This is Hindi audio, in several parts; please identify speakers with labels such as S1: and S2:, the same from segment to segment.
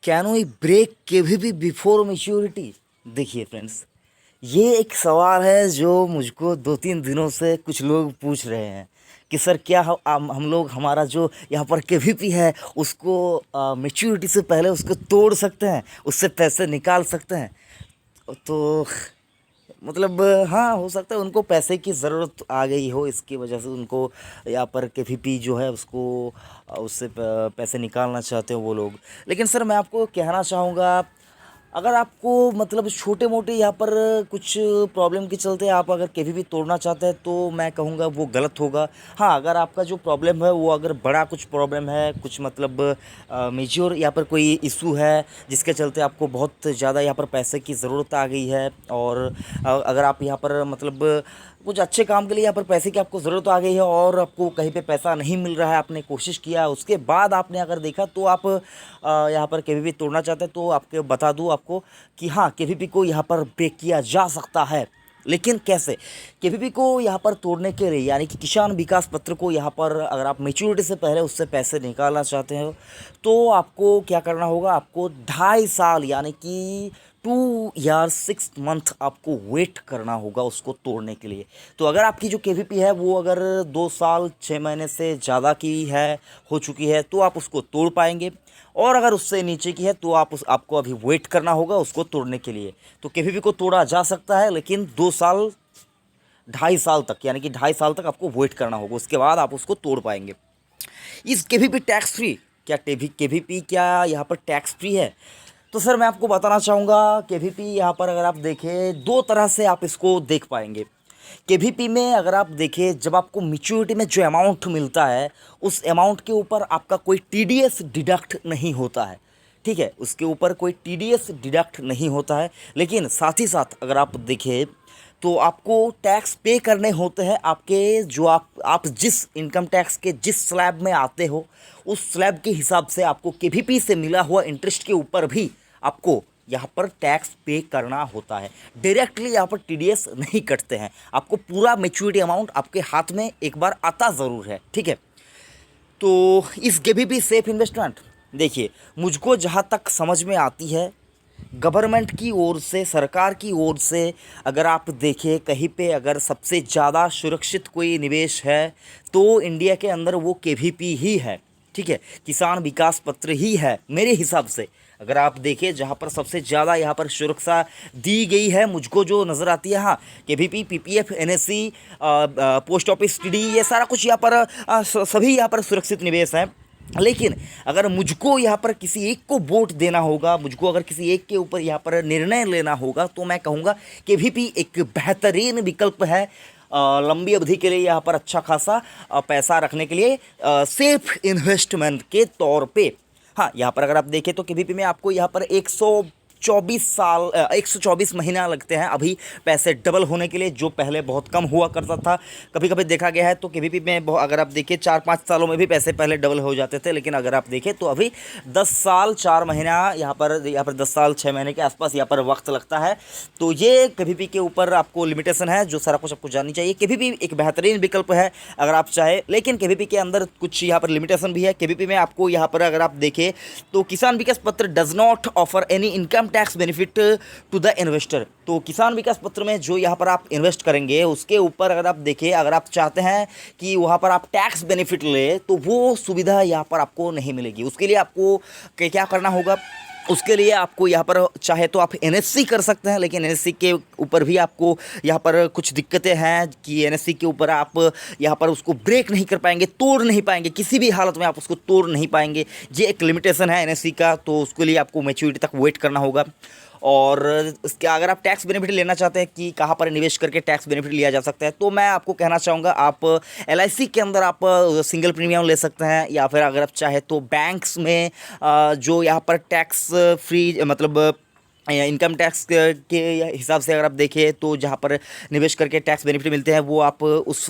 S1: Can we break KVP before maturity? देखिए फ्रेंड्स, ये एक सवाल है जो मुझको 2-3 दिनों से कुछ लोग पूछ रहे हैं कि सर क्या हम लोग हमारा जो यहाँ पर केवीपी है उसको मैच्योरिटी से पहले उसको तोड़ सकते हैं, उससे पैसे निकाल सकते हैं? तो मतलब हाँ, हो सकता है उनको पैसे की ज़रूरत आ गई हो, इसकी वजह से उनको यहाँ पर केवीपी जो है उसको उससे पैसे निकालना चाहते हो वो लोग। लेकिन सर मैं आपको कहना चाहूँगा, अगर आपको मतलब छोटे मोटे यहाँ पर कुछ प्रॉब्लम के चलते आप अगर केवीपी तोड़ना चाहते हैं तो मैं कहूँगा वो गलत होगा। हाँ, अगर आपका जो प्रॉब्लम है वो अगर बड़ा कुछ प्रॉब्लम है, कुछ मतलब मेजर यहाँ पर कोई इशू है जिसके चलते आपको बहुत ज़्यादा यहाँ पर पैसे की ज़रूरत आ गई है, और अगर आप यहाँ पर मतलब कुछ अच्छे काम के लिए यहाँ पर पैसे की आपको ज़रूरत आ गई है और आपको कहीं पे पैसा नहीं मिल रहा है, आपने कोशिश किया, उसके बाद आपने अगर देखा तो आप यहाँ पर केवीपी तोड़ना चाहते हैं, तो आपके बता दूँ आपको कि हाँ, केवीपी को यहाँ पर ब्रेक किया जा सकता है। लेकिन कैसे? केवीपी को यहाँ पर तोड़ने के लिए, यानी कि किसान विकास पत्र को यहाँ पर अगर आप मैच्योरिटी से पहले उससे पैसे निकालना चाहते हो तो आपको क्या करना होगा, आपको 2.5 साल यानी कि 2 ईयर 6 मंथ आपको वेट करना होगा उसको तोड़ने के लिए। तो अगर आपकी जो केवीपी है वो अगर 2 साल 6 महीने से ज़्यादा की है, हो चुकी है, तो आप उसको तोड़ पाएंगे, और अगर उससे नीचे की है तो आपको अभी वेट करना होगा उसको तोड़ने के लिए। तो केवीपी को तोड़ा जा सकता है, लेकिन 2 साल 2.5 साल तक, यानी कि 2.5 साल तक आपको वेट करना होगा, उसके बाद आप उसको तोड़ पाएंगे। इस केवीपी टैक्स फ्री? क्या केवीपी क्या यहाँ पर टैक्स फ्री है? तो सर मैं आपको बताना चाहूँगा, केवीपी यहाँ पर अगर आप देखें 2 तरह से आप इसको देख पाएंगे। केवीपी में अगर आप देखें, जब आपको मैच्योरिटी में जो अमाउंट मिलता है उस अमाउंट के ऊपर आपका कोई टीडीएस डिडक्ट नहीं होता है, ठीक है, उसके ऊपर कोई टीडीएस डिडक्ट नहीं होता है। लेकिन साथ ही साथ अगर आप देखें तो आपको टैक्स पे करने होते हैं, आपके जो आप जिस इनकम टैक्स के जिस स्लैब में आते हो उस स्लैब के हिसाब से आपको केवीपी से मिला हुआ इंटरेस्ट के ऊपर भी आपको यहाँ पर टैक्स पे करना होता है। डायरेक्टली यहाँ पर टीडीएस नहीं कटते हैं, आपको पूरा मैच्योरिटी अमाउंट आपके हाथ में एक बार आता ज़रूर है, ठीक है। तो इस केवीपी सेफ इन्वेस्टमेंट, देखिए मुझको जहाँ तक समझ में आती है, गवर्नमेंट की ओर से, सरकार की ओर से अगर आप देखें कहीं पे अगर सबसे ज़्यादा सुरक्षित कोई निवेश है तो इंडिया के अंदर वो केवीपी ही है, ठीक है, किसान विकास पत्र ही है मेरे हिसाब से। अगर आप देखें जहाँ पर सबसे ज़्यादा यहाँ पर सुरक्षा दी गई है, मुझको जो नज़र आती है, हाँ, KVP, PPF, NSC, post office TD, ये सारा कुछ यहाँ पर सभी यहाँ पर सुरक्षित निवेश हैं। लेकिन अगर मुझको यहाँ पर किसी एक को वोट देना होगा, मुझको अगर किसी एक के ऊपर यहाँ पर निर्णय लेना होगा, तो मैं कहूँगा केवीपी एक बेहतरीन विकल्प है लंबी अवधि के लिए यहाँ पर अच्छा खासा पैसा रखने के लिए, सेफ इन्वेस्टमेंट के तौर पे। हाँ, यहाँ पर अगर आप देखें तो केवीपी में आपको यहाँ पर 124 महीना लगते हैं अभी पैसे डबल होने के लिए, जो पहले बहुत कम हुआ करता था। कभी कभी देखा गया है तो केवीपी में अगर आप देखें 4-5 सालों में भी पैसे पहले डबल हो जाते थे, लेकिन अगर आप देखें तो अभी 10 साल 4 महीना यहाँ पर 10 साल 6 महीने के आसपास यहाँ पर वक्त लगता है। तो ये केवीपी के ऊपर आपको लिमिटेशन है, जो सारा कुछ आपको जाननी चाहिए। केवीपी एक बेहतरीन विकल्प है अगर आप चाहे, लेकिन केवीपी के अंदर कुछ यहाँ पर लिमिटेशन भी है। केवीपी में आपको यहाँ पर अगर आप देखें तो Kisan Vikas Patra does not offer any income tax benefit to the investor. तो किसान विकास पत्र में जो यहाँ पर आप इन्वेस्ट करेंगे उसके ऊपर अगर आप देखें, अगर आप चाहते हैं कि वहाँ पर आप टैक्स बेनिफिट ले तो वो सुविधा यहाँ पर आपको नहीं मिलेगी। उसके लिए आपको क्या करना होगा, उसके लिए आपको यहाँ पर चाहे तो आप एनएससी कर सकते हैं, लेकिन एनएससी के ऊपर भी आपको यहाँ पर कुछ दिक्कतें हैं कि एनएससी के ऊपर आप यहाँ पर उसको ब्रेक नहीं कर पाएंगे, तोड़ नहीं पाएंगे, किसी भी हालत में आप उसको तोड़ नहीं पाएंगे। ये एक लिमिटेशन है एनएससी का, तो उसके लिए आपको मैच्योरिटी तक वेट करना होगा। और इसके अगर आप टैक्स बेनिफिट लेना चाहते हैं कि कहाँ पर निवेश करके टैक्स बेनिफिट लिया जा सकता है, तो मैं आपको कहना चाहूँगा आप एलआईसी के अंदर आप सिंगल प्रीमियम ले सकते हैं, या फिर अगर आप चाहे तो बैंक्स में जो यहाँ पर टैक्स फ्री मतलब इनकम टैक्स के हिसाब से अगर आप देखें तो जहाँ पर निवेश करके टैक्स बेनिफिट मिलते हैं वो आप उस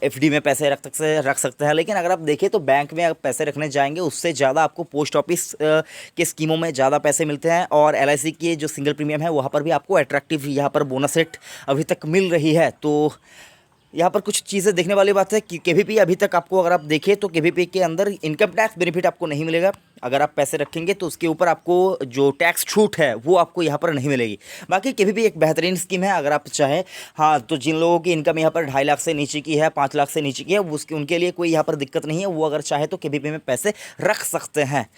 S1: एफडी में पैसे रख सकते हैं। लेकिन अगर आप देखें तो बैंक में आप पैसे रखने जाएंगे उससे ज़्यादा आपको पोस्ट ऑफिस के स्कीमों में ज़्यादा पैसे मिलते हैं, और एलआईसी के जो सिंगल प्रीमियम है वहाँ पर भी आपको अट्रैक्टिव यहाँ पर बोनस रेट अभी तक मिल रही है। तो यहाँ पर कुछ चीज़ें देखने वाली बात है कि केवीपी अभी तक आपको अगर आप देखें तो केवीपी के अंदर इनकम टैक्स बेनिफिट आपको नहीं मिलेगा। अगर आप पैसे रखेंगे तो उसके ऊपर आपको जो टैक्स छूट है वो आपको यहाँ पर नहीं मिलेगी। बाकी केवीपी एक बेहतरीन स्कीम है अगर आप चाहें। हाँ, तो जिन लोगों की इनकम यहाँ पर 2.5 लाख से नीचे की है, 5 लाख से नीचे की है, उसके उनके लिए कोई यहाँ पर दिक्कत नहीं है। वो अगर चाहे तो केवीपी में पैसे रख सकते हैं।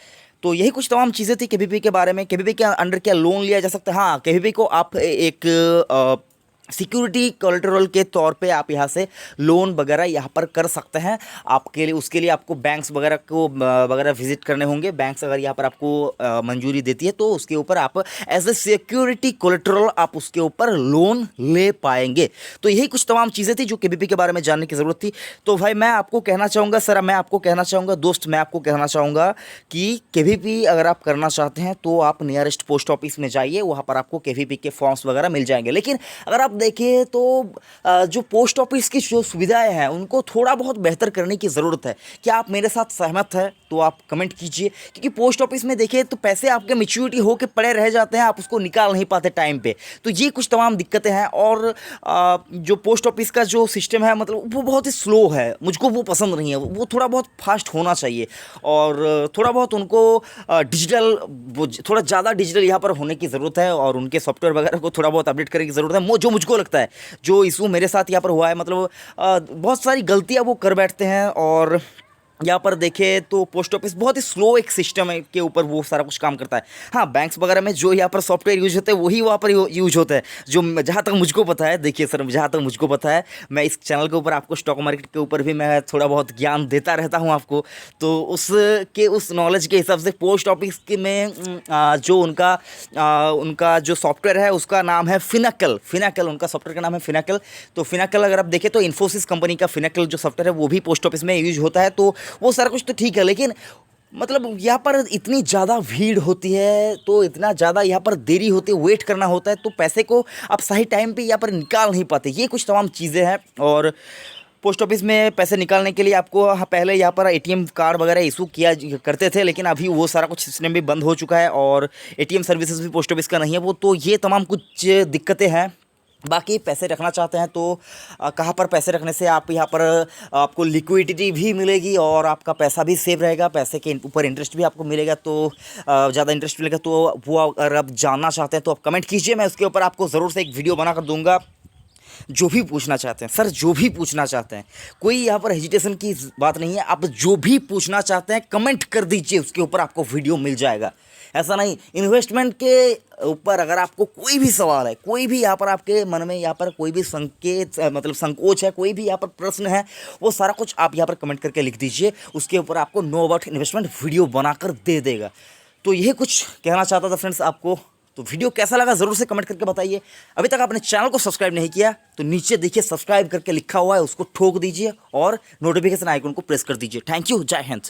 S1: तो यही कुछ तमाम चीज़ें थी केवीपी के बारे में। केवीपी के अंडर क्या लोन लिया जा सकता है? हाँ, केवीपी को आप एक सिक्योरिटी कोलेटरल के तौर पे आप यहाँ से लोन वगैरह यहाँ पर कर सकते हैं। आपके लिए उसके लिए आपको बैंक्स वगैरह को वगैरह विजिट करने होंगे। बैंक्स अगर यहाँ पर आपको मंजूरी देती है तो उसके ऊपर आप एज ए सिक्योरिटी कोलेटरल आप उसके ऊपर लोन ले पाएंगे। तो यही कुछ तमाम चीज़ें थी जो केवीपी के बारे में जानने की ज़रूरत थी। तो भाई मैं आपको कहना चाहूँगा सर, मैं आपको कहना चाहूँगा दोस्त, मैं आपको कहना चाहूँगा कि केवीपी अगर आप करना चाहते हैं तो आप नियरेस्ट पोस्ट ऑफिस में जाइए, वहाँ पर आपको केवीपी के फॉर्म्स वगैरह मिल जाएंगे। लेकिन अगर आप देखिए तो जो पोस्ट ऑफिस की जो सुविधाएं हैं उनको थोड़ा बहुत बेहतर करने की ज़रूरत है। क्या आप मेरे साथ सहमत हैं? तो आप कमेंट कीजिए। क्योंकि पोस्ट ऑफिस में देखिए तो पैसे आपके मैच्योरिटी होके पड़े रह जाते हैं, आप उसको निकाल नहीं पाते टाइम पे। तो ये कुछ तमाम दिक्कतें हैं। और जो पोस्ट ऑफिस का जो सिस्टम है मतलब वो बहुत ही स्लो है, मुझको वो पसंद नहीं है। वो थोड़ा बहुत फास्ट होना चाहिए और थोड़ा बहुत उनको डिजिटल, थोड़ा ज़्यादा डिजिटल यहाँ पर होने की ज़रूरत है और उनके सॉफ्टवेयर वगैरह को थोड़ा बहुत अपडेट करने की ज़रूरत है। जो मुझको लगता है जो इशू मेरे साथ यहाँ पर हुआ है, मतलब बहुत सारी गलतियाँ वो कर बैठते हैं। और यहाँ पर देखें तो पोस्ट ऑफिस बहुत ही स्लो एक सिस्टम है के ऊपर वो सारा कुछ काम करता है। हाँ, बैंक्स वगैरह में जो यहाँ पर सॉफ्टवेयर यूज होते हैं वही वहाँ पर यूज होता है, जो जहाँ तक मुझको पता है। देखिए सर, जहाँ तक मुझको पता है, मैं इस चैनल के ऊपर आपको स्टॉक मार्केट के ऊपर भी मैं थोड़ा बहुत ज्ञान देता रहता हूँ आपको। तो उस नॉलेज के हिसाब से पोस्ट ऑफिस के में जो उनका जो सॉफ्टवेयर है उसका नाम है फिनाकल। उनका सॉफ्टवेयर का नाम है फिनाकल। तो फिनाकल अगर आप देखें तो इन्फोसिस कंपनी का फिनाकल जो सॉफ्टवेयर है वो भी पोस्ट ऑफिस में यूज होता है। तो वो सारा कुछ तो ठीक है, लेकिन मतलब यहाँ पर इतनी ज़्यादा भीड़ होती है, तो इतना ज़्यादा यहाँ पर देरी होती है, वेट करना होता है, तो पैसे को आप सही टाइम पे यहाँ पर निकाल नहीं पाते। ये कुछ तमाम चीज़ें हैं। और पोस्ट ऑफिस में पैसे निकालने के लिए आपको पहले यहाँ पर एटीएम कार्ड वगैरह इशू किया करते थे, लेकिन अभी वो सारा कुछ सिस्टम भी बंद हो चुका है और एटीएम सर्विसेज भी पोस्ट ऑफिस का नहीं है वो। तो ये तमाम कुछ दिक्कतें हैं। बाकी पैसे रखना चाहते हैं तो कहाँ पर पैसे रखने से आप यहाँ पर आपको लिक्विडिटी भी मिलेगी और आपका पैसा भी सेव रहेगा, पैसे के ऊपर इंटरेस्ट भी आपको मिलेगा। तो ज़्यादा इंटरेस्ट मिलेगा। तो वो अगर आप जानना चाहते हैं तो आप कमेंट कीजिए, मैं उसके ऊपर आपको ज़रूर से एक वीडियो बना कर दूँगा। जो भी पूछना चाहते हैं सर, जो भी पूछना चाहते हैं, कोई यहाँ पर हेजिटेशन की बात नहीं है। आप जो भी पूछना चाहते हैं कमेंट कर दीजिए, उसके ऊपर आपको वीडियो मिल जाएगा। ऐसा नहीं, इन्वेस्टमेंट के ऊपर अगर आपको कोई भी सवाल है, कोई भी यहाँ पर आपके मन में यहाँ पर कोई भी संकेत मतलब संकोच है, कोई भी यहाँ पर प्रश्न है, वो सारा कुछ आप यहाँ पर कमेंट करके लिख दीजिए। उसके ऊपर आपको नो अबाउट इन्वेस्टमेंट वीडियो बनाकर दे देगा। तो यही कुछ कहना चाहता था फ्रेंड्स आपको। तो वीडियो कैसा लगा ज़रूर से कमेंट करके बताइए। अभी तक आपने चैनल को सब्सक्राइब नहीं किया तो नीचे देखिए सब्सक्राइब करके लिखा हुआ है, उसको ठोक दीजिए और नोटिफिकेशन आइकन को प्रेस कर दीजिए। थैंक यू, जय हिंद।